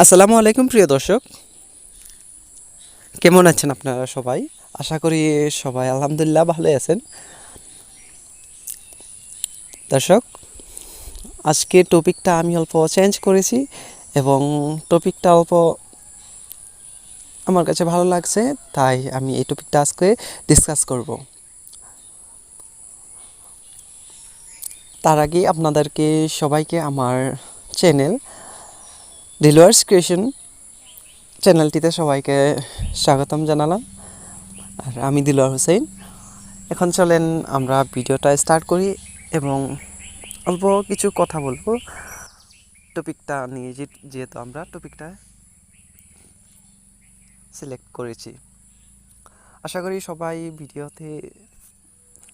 আসসালামু আলাইকুম প্রিয় দর্শক, কেমন আছেন আপনারা সবাই? আশা করি সবাই আলহামদুলিল্লাহ ভালোই আছেন। দর্শক, আজকে টপিকটা আমি অল্প চেঞ্জ করেছি এবং টপিকটা অল্প আমার কাছে ভালো লাগছে, তাই আমি এই টপিকটা আজকে ডিসকাস করব। তার আগে আপনাদেরকে সবাইকে আমার চ্যানেল ডিলুয়ার্স ক্রিয়েশন চ্যানেলটিতে সবাইকে স্বাগতম জানালাম। আর আমি দিলুয়ার হুসাইন। এখন চলেন আমরা ভিডিওটা স্টার্ট করি এবং অল্প কিছু কথা বলবো টপিকটা নিয়ে, যেহেতু আমরা টপিকটা সিলেক্ট করেছি। আশা করি সবাই ভিডিওতে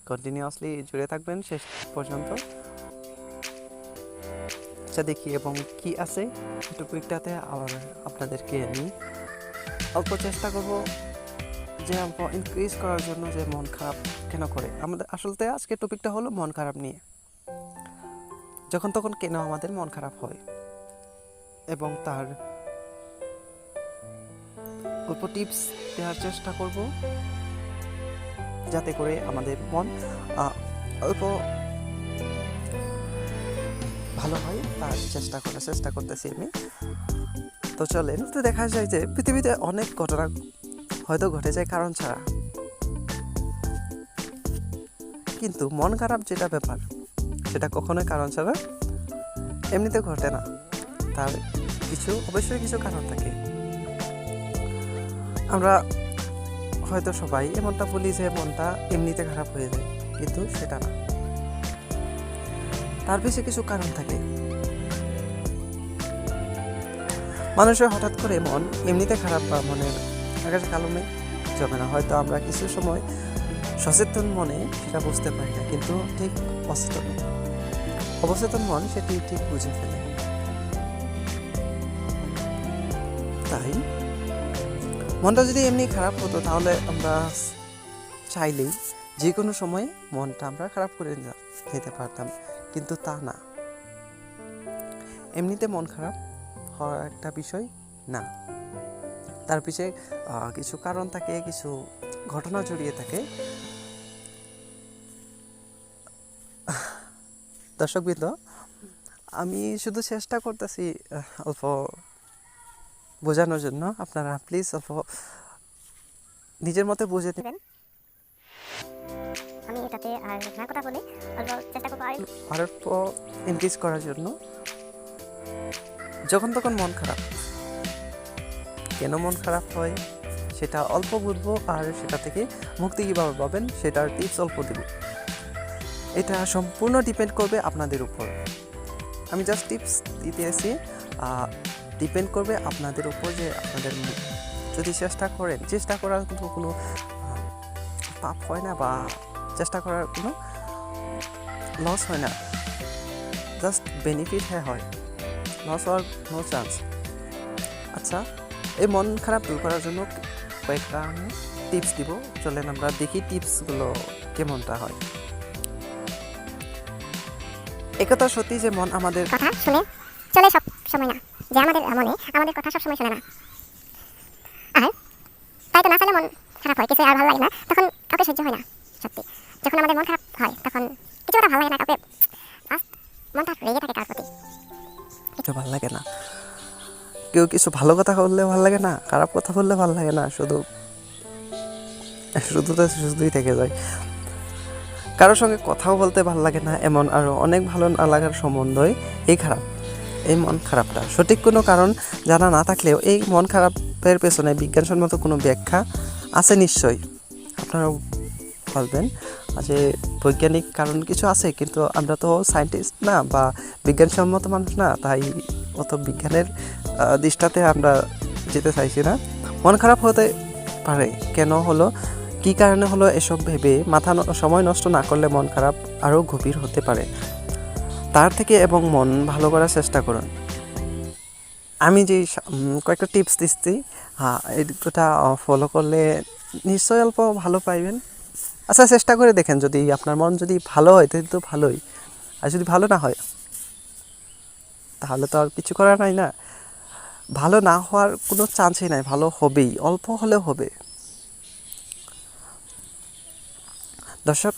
কন্টিনিউয়াসলি জুড়ে থাকবেন শেষ পর্যন্ত। আচ্ছা, দেখি এবং কি আছে টপিকটাতে। আবার আপনাদেরকে আমি অল্প চেষ্টা করব যে অল্প ইনক্রিজ করার জন্য, যে মন খারাপ কেন করে আমাদের। আসলে আজকে টপিকটা হলো মন খারাপ নিয়ে। যখন তখন কেন আমাদের মন খারাপ হয় এবং তার অল্প টিপস দেওয়ার চেষ্টা করব, যাতে করে আমাদের মন অল্প ভালো হয় তার চেষ্টা করতেছি আমি। তো চলেন, তো দেখা যায় যে পৃথিবীতে অনেক ঘটনা হয়তো ঘটে যায় কারণ ছাড়া, কিন্তু মন খারাপ যেটা ব্যাপার সেটা কখনোই কারণ ছাড়া এমনিতে ঘটে না। তার অবশ্যই কিছু কারণ থাকে। আমরা হয়তো সবাই এমনটা বলি যে মনটা এমনিতে খারাপ হয়ে যায়, কিন্তু সেটা না, তার পিছনে কিছু কারণ থাকে। মানুষের হঠাৎ করে মন এমনিতে খারাপ বা মনের আকাশে কালো মেঘ জমে না। হয়তো আমরা কিছু সময় সচেতন মনে সেটা বুঝতে পারি না, কিন্তু ঠিক অবচেতন মন সেটি ঠিক বুঝে ফেলে। তাই মনটা যদি এমনি খারাপ হতো, তাহলে আমরা চাইলেই যে কোনো সময় মনটা আমরা খারাপ করে নিতে পারতাম, কিন্তু তা না। এমনিতে মন খারাপ হওয়ার একটা বিষয় না, তার পিছনে কিছু কারণ থাকে, কিছু ঘটনা জড়িয়ে থাকে। দর্শকবৃন্দ, আমি শুধু চেষ্টা করতেছি অল্প বোঝানোর জন্য। আপনারা প্লিজ অল্প নিজের মতে বুঝে নেবেন। আমি এটাতে আর না কথা বলে অল্প চেষ্টা করবো আর অল্প এনগেজ করার জন্য। যখন তখন মন খারাপ, কেন মন খারাপ হয় সেটা অল্প বুঝবো, আর সেটা থেকে মুক্তি কীভাবে পাবেন সেটার টিপস অল্প দেব। এটা সম্পূর্ণ ডিপেন্ড করবে আপনাদের উপর। আমি জাস্ট টিপস দিতে এসে ডিপেন্ড করবে আপনাদের উপর, যে আপনাদের যদি চেষ্টা করার কোনো পাপ হয় না, বা চেষ্টা করার কোনো লস হয় না, জাস্ট বেনিফিট হয়, লস হওয়ার নো চান্স। আচ্ছা, এই মন খারাপ দূর করার জন্য কয়েকটা আমি টিপস দিব। চলেন আমরা দেখি টিপসগুলো কেমনটা হয়। একথা সত্যি যে মন আমাদের কথা শুনে চলে সব সময় না, যে আমাদের মনে আমাদের কথা সব সময় শুনে না। আর তাই তো না চাইলে মন খারাপ হয়, কিছু আর ভালো লাগে না, তখন কাউকে সহ্য হয় না। সত্যি, যখন আমাদের মন খারাপ হয় তখন কিছু কথা ভালো লাগে না কাউকে, মনটা রেগে থাকে কার প্রতি, কিছু ভালো লাগে না। কেউ কিছু ভালো কথা বললে ভালো লাগে না, খারাপ কথা বললে ভালো লাগে না, শুধুই থেকে যায়। কারোর সঙ্গে কথাও বলতে ভালো লাগে না, এমন আরও অনেক ভালো না লাগার সম্বন্ধই এই মন খারাপটা। সঠিক কোনো কারণ জানা না থাকলেও এই মন খারাপের পেছনে বিজ্ঞানসম্মত কোনো ব্যাখ্যা আছে নিশ্চয়ই। আপনারা বলবেন যে বৈজ্ঞানিক কারণ কিছু আছে, কিন্তু আমরা তো সায়েন্টিস্ট না বা বিজ্ঞানসম্মত মানুষ না, তাই অত বিজ্ঞানের দৃষ্টাতে আমরা যেতে চাইছি না। মন খারাপ হতে পারে, কেন হলো, কী কারণে হলো, এসব ভেবে সময় নষ্ট না করলে মন খারাপ আরও গভীর হতে পারে। তার থেকে এবং মন ভালো করার চেষ্টা করুন। আমি যে কয়েকটা টিপস দিচ্ছি, এই দুটা ফলো করলে নিশ্চয়ই অল্প ভালো পাইবেন। আচ্ছা, চেষ্টা করে দেখেন, যদি আপনার মন যদি ভালো হয় তাহলে তো ভালোই, আর যদি ভালো না হয় তাহলে তো আর কিছু করার নাই না। ভালো না হওয়ার কোনো চান্সই নাই, ভালো হবেই, অল্প হলেও হবে। দর্শক,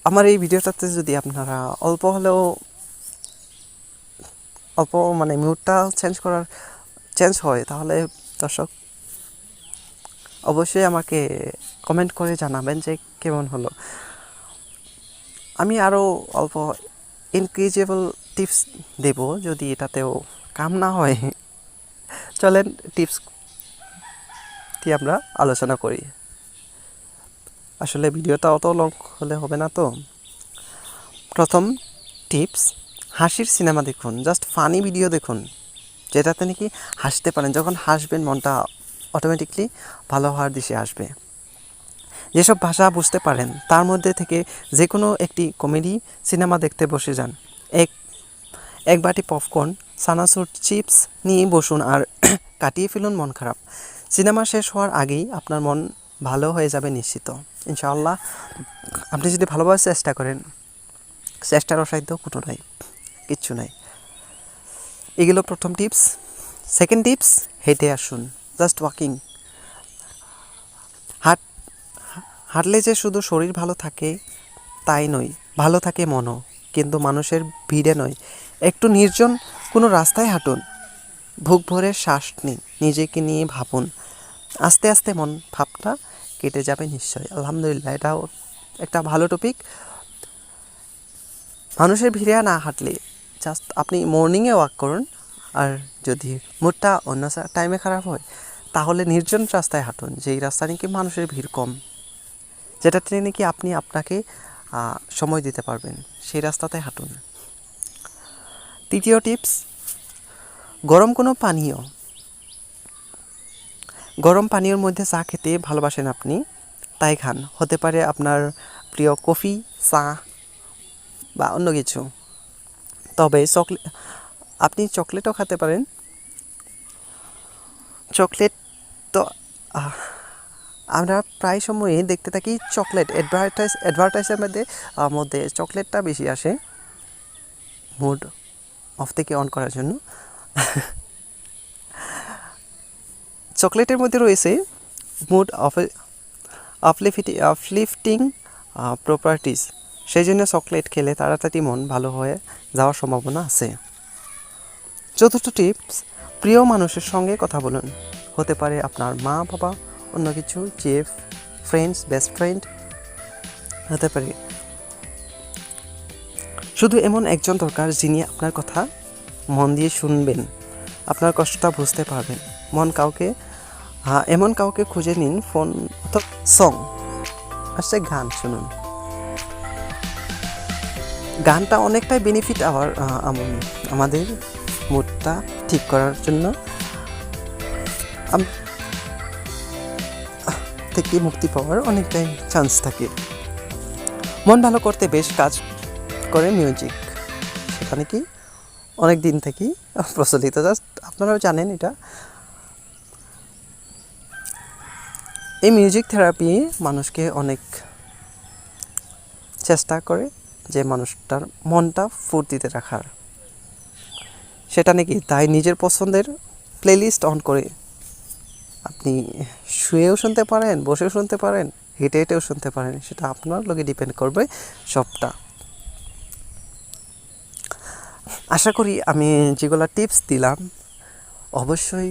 আমার এই ভিডিওটাতে যদি আপনারা অল্প মানে মিউটটা চেঞ্জ হয়, তাহলে দর্শক অবশ্যই আমাকে কমেন্ট করে জানাবেন যে কেমন হলো। আমি আরও অল্প ইনক্রিজেবল টিপস দেব, যদি এটাতেও কাম না হয়। চলেন টিপসটি আমরা আলোচনা করি। আসলে ভিডিওটা অত লং হলে হবে না তো। প্রথম টিপস, হাসির সিনেমা দেখুন, জাস্ট ফানি ভিডিও দেখুন, যেটাতে নাকি হাসতে পারেন। যখন হাসবেন মনটা অটোমেটিকলি ভালো হওয়ার দিশে আসবে। যেসব ভাষা বুঝতে পারেন তার মধ্যে থেকে যে কোনো একটি কমেডি সিনেমা দেখতে বসে যান। এক বাটি পপকর্ন, সানাসুর চিপস নিয়ে বসুন আর কাটিয়ে ফেলুন মন খারাপ। সিনেমা শেষ হওয়ার আগেই আপনার মন ভালো হয়ে যাবে নিশ্চিত, ইনশাআল্লাহ। আপনি যদি ভালোভাবে চেষ্টা করেন, চেষ্টার অসাধ্য কোনো নাই, কিচ্ছু নাই। এগুলো প্রথম টিপস। সেকেন্ড টিপস, হেঁটে আসুন, জাস্ট ওয়াকিং। হাঁটলে যে শুধু শরীর ভালো থাকে তাই নয়, ভালো থাকে মনও, কিন্তু মানুষের ভিড়ে নয়। একটু নির্জন কোনো রাস্তায় হাঁটুন, বুক ভরে শ্বাস নিন, নিজেকে নিয়ে ভাবুন, আস্তে আস্তে মন ভাবটা কেটে যাবে নিশ্চয়। আলহামদুলিল্লাহ, এটাও একটা ভালো টপিক। মানুষের ভিড়ে না হাঁটলে জাস্ট আপনি মর্নিংয়ে ওয়াক করুন, আর যদি মুডটা অন্য টাইমে খারাপ হয় তাহলে নির্জন রাস্তায় হাঁটুন, যেই রাস্তা নাকি মানুষের ভিড় কম, যেটাতে নাকি আপনি আপনাকে সময় দিতে পারবেন, সেই রাস্তাতে হাঁটুন। তৃতীয় টিপস, গরম পানীয়র মধ্যে চা খেতে ভালোবাসেন আপনি, তাই খান। হতে পারে আপনার প্রিয় কফি, চা বা অন্য কিছু। তবে আপনি চকলেটও খেতে পারেন। চকলেট তো আমরা প্রায় সময়ই দেখতে থাকি, চকলেট অ্যাডভার্টাইজের মধ্যে চকলেটটা বেশি আসে মুড অফ থেকে অন করার জন্য। চকলেটের মধ্যে রয়েছে মুড আপলিফটিং প্রপার্টিস, সেই জন্য চকলেট খেলে তাড়াতাড়ি মন ভালো হয়ে যাওয়ার সম্ভাবনা আছে। চতুর্থ টিপস, প্রিয় মানুষের সঙ্গে কথা বলুন। হতে পারে আপনার মা বাবা, অন্য কিছু, যে ফ্রেন্ডস, বেস্ট ফ্রেন্ড হতে পারে। শুধু এমন একজন দরকার যিনি আপনার কথা মন দিয়ে শুনবেন, আপনার কষ্টটা বুঝতে পারবেন। এমন কাউকে খুঁজে নিন, ফোন অথবা সং আসছে, গান শুনুন। গানটা অনেকটাই বেনিফিট আমাদের মুডটা ঠিক করার জন্য থেকে মুক্তি পাওয়ার অনেকটাই চান্স থাকে। মন ভালো করতে বেশ কাজ করে মিউজিক, সেটা নাকি অনেক দিন থেকেই প্রচলিত, জাস্ট আপনারাও জানেন এটা। এই মিউজিক থেরাপি মানুষকে অনেক চেষ্টা করে যে মানুষটার মনটা ফুর্তিতে রাখার, সেটা নাকি তাই নিজের পছন্দের প্লেলিস্ট অন করে আপনি শুয়েও শুনতে পারেন, বসেও শুনতে পারেন, হেঁটে হেঁটেও শুনতে পারেন, সেটা আপনার লোকে ডিপেন্ড করবে সবটা। আশা করি আমি যেগুলো টিপস দিলাম অবশ্যই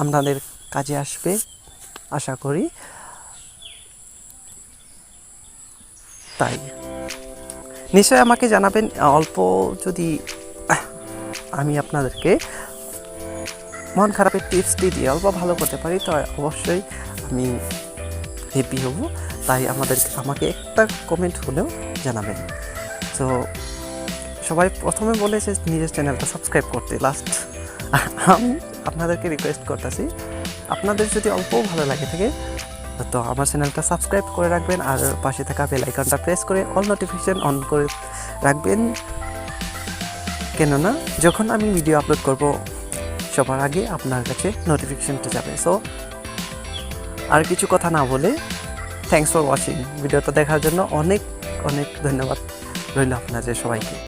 আপনাদের কাজে আসবে, আশা করি তাই। নিশ্চয়ই আমাকে জানাবেন, অল্প যদি আমি আপনাদেরকে মন খারাপের টিপসটি দিয়ে অল্প ভালো করতে পারি তো অবশ্যই আমি হ্যাপি হব। তাই আমাকে একটা কমেন্ট হলেও জানাবেন। তো সবাই প্রথমে বলে যে নিজের চ্যানেলটা সাবস্ক্রাইব করতে, আমি আপনাদেরকে রিকোয়েস্ট করতেছি, আপনাদের যদি অল্পও ভালো লাগে থাকে তো আমার চ্যানেলটা সাবস্ক্রাইব করে রাখবেন, আর পাশে থাকা বেল আইকনটা প্রেস করে অল নোটিফিকেশন অন করে রাখবেন, কেননা যখন আমি ভিডিও আপলোড করব সবার আগে আপনার কাছে নোটিফিকেশনটা যাবে। সো আর কিছু কথা না বলে থ্যাঙ্কস ফর ওয়াচিং। ভিডিওটা দেখার জন্য অনেক অনেক ধন্যবাদ রইল আপনাদের সবাইকে।